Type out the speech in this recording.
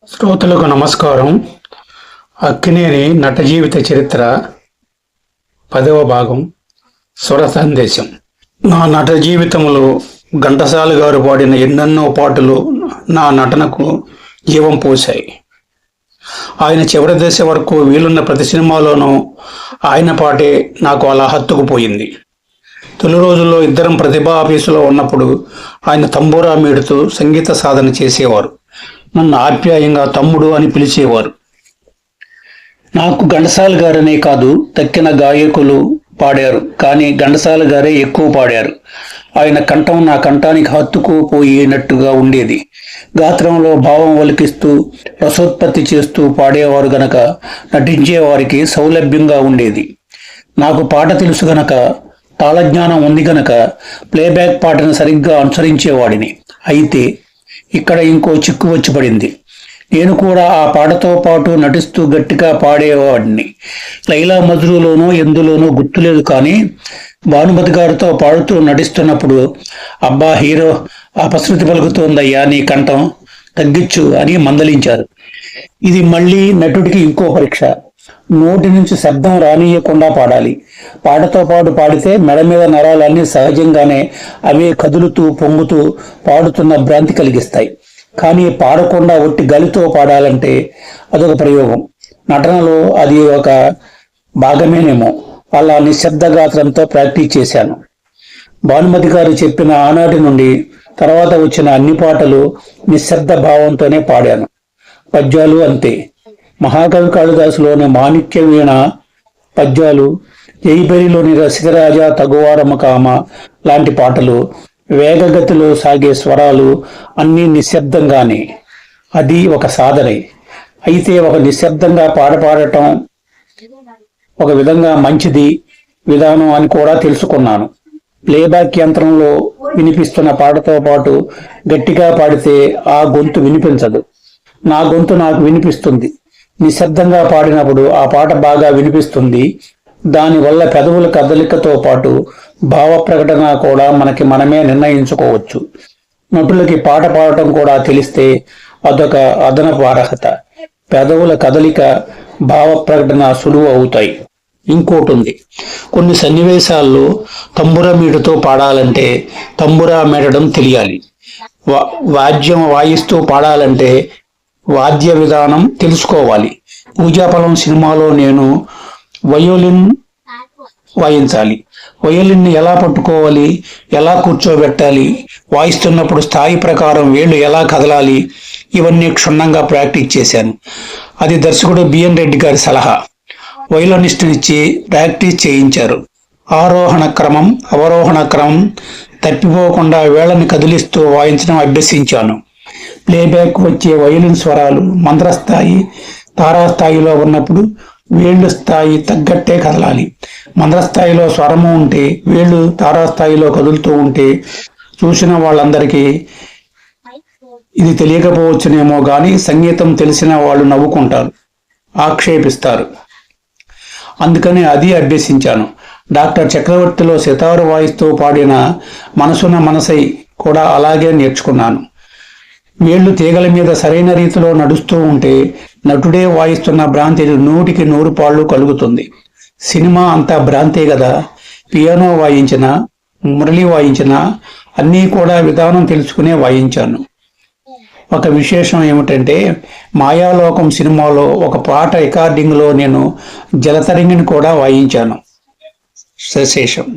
శ్రోతలకు నమస్కారం. అక్కినేని నట జీవిత చరిత్ర 10వ భాగం స్వర సందేశం. నా నట జీవితంలో ఘంటసాల గారు పాడిన ఎన్నెన్నో పాటలు నా నటనకు జీవం పోశాయి. ఆయన చివరి దశ వరకు వీలున్న ప్రతి సినిమాలోనూ ఆయన పాటే నాకు అలా హత్తుకుపోయింది. తొలి రోజుల్లో ఇద్దరం ప్రతిభా ఆఫీసులో ఉన్నప్పుడు ఆయన తంబూరా మీడుతూ సంగీత సాధన చేసేవారు. నన్ను ఆప్యాయంగా తమ్ముడు అని పిలిచేవారు. నాకు ఘంటసాల గారనే కాదు, తక్కిన గాయకులు పాడారు, కానీ ఘంటసాల గారే ఎక్కువ పాడారు. ఆయన కంఠం నా కంఠానికి హత్తుకుపోయినట్టుగా ఉండేది. గాత్రంలో భావం ఒలికిస్తూ రసోత్పత్తి చేస్తూ పాడేవారు గనక నటించేవారికి సౌలభ్యంగా ఉండేది. నాకు పాట తెలుసు గనక, తాళజ్ఞానం ఉంది గనక ప్లేబ్యాక్ పాటను సరిగ్గా అనుసరించేవాడిని. అయితే ఇక్కడ ఇంకో చిక్కు వచ్చి పడింది. నేను కూడా ఆ పాటతో పాటు నటిస్తూ గట్టిగా పాడేవాడిని. లైలా మజ్నులోనో ఎందులోనో గుర్తులేదు, కానీ భానుమతి గారితో పాడుతూ నటిస్తున్నప్పుడు, అబ్బా హీరో అపశృతి పలుకుతోందయ్యా, నీ కంఠం తగ్గించు అని మందలించారు. ఇది మళ్ళీ నటుడికి ఇంకో పరీక్ష. నోటి నుంచి శబ్దం రానియకుండా పాడాలి. పాటతో పాటు పాడితే మెడ మీద నరాలన్నీ సహజంగానే అవే కదులుతూ పొంగుతూ పాడుతున్న భ్రాంతి కలిగిస్తాయి. కానీ పాడకుండా ఒట్టి గలితో పాడాలంటే అదొక ప్రయోగం. నటనలో అది ఒక భాగమేనేమో. అలా నిశ్శబ్ద గాత్రంతో ప్రాక్టీస్ చేశాను. భానుమతి గారు చెప్పిన ఆనాటి నుండి తర్వాత వచ్చిన అన్ని పాటలు నిశ్శబ్ద భావంతోనే పాడాను. పద్యాలు అంతే. మహాకవి కాళిదాసులోని మాణిక్య వీణ పద్యాలు, జైబెరిలోని రసికరాజా తగువారమ కామ లాంటి పాటలు, వేగగతిలో సాగే స్వరాలు అన్నీ నిశ్శబ్దంగానే. అది ఒక సాధనే. అయితే ఒక నిశ్శబ్దంగా పాడటం ఒక విధంగా మంచిది విధానం అని కూడా తెలుసుకున్నాను. ప్లేబ్యాక్ యంత్రంలో వినిపిస్తున్న పాటతో పాటు గట్టిగా పాడితే ఆ గొంతు వినిపించదు. నా గొంతు నాకు వినిపిస్తుంది. నిశ్శబ్దంగా పాడినప్పుడు ఆ పాట బాగా వినిపిస్తుంది. దానివల్ల పెదవుల కదలికతో పాటు భావ ప్రకటన కూడా మనమే నిర్ణయించుకోవచ్చు. నటులకి పాట పాడటం కూడా తెలిస్తే అదొక అదనపు అర్హత. పెదవుల కదలిక, భావ ప్రకటన సులువు అవుతాయి. ఇంకోటి ఉంది. కొన్ని సన్నివేశాల్లో తంబురా మీటుతో పాడాలంటే తంబురా మేడడం తెలియాలి. వాద్యం వాయిస్తూ పాడాలంటే వాద్య విధానం తెలుసుకోవాలి. పూజాఫలం సినిమాలో నేను వయోలిన్ వాయించాలి. వయోలిన్ని ఎలా పట్టుకోవాలి, ఎలా కూర్చోబెట్టాలి, వాయిస్తున్నప్పుడు స్థాయి ప్రకారం వేళ్ళు ఎలా కదలాలి, ఇవన్నీ క్షుణ్ణంగా ప్రాక్టీస్ చేశాను. అది దర్శకుడు బిఎన్ రెడ్డి గారి సలహా. వయోలినిస్ట్నిచ్చి ప్రాక్టీస్ చేయించారు. ఆరోహణ క్రమం, అవరోహణ క్రమం తప్పిపోకుండా వేళ్ళని కదిలిస్తూ వాయించడం అభ్యసించాను. ప్లేబ్యాక్ వచ్చే వయోలిన్ స్వరాలు మంద్రస్థాయి, తారాస్థాయిలో ఉన్నప్పుడు వేళ్ళు స్థాయి తగ్గట్టే కదలాలి. మంద్రస్థాయిలో స్వరము ఉంటే, వేళ్ళు తారాస్థాయిలో కదులుతూ ఉంటే చూసిన వాళ్ళందరికీ ఇది తెలియకపోవచ్చునేమో కానీ సంగీతం తెలిసిన వాళ్ళు నవ్వుకుంటారు, ఆక్షేపిస్తారు. అందుకని అది అభ్యసించాను. డాక్టర్ చక్రవర్తిలో సితారు వాయిస్తూ పాడిన మనసున మనసై కూడా అలాగే నేర్చుకున్నాను. వేళ్ళు తీగల మీద సరైన రీతిలో నడుస్తూ ఉంటే నటుడే వాయిస్తున్న భ్రాంతి 100కి 100 పాళ్ళు కలుగుతుంది. సినిమా అంతా భ్రాంతే కదా. పియానో వాయించినా, మురళి వాయించినా అన్నీ కూడా విధానం తెలుసుకునే వాయించాను. ఒక విశేషం ఏమిటంటే, మాయాలోకం సినిమాలో ఒక పాట రికార్డింగ్లో నేను జలతరంగిని కూడా వాయించాను. సశేషం.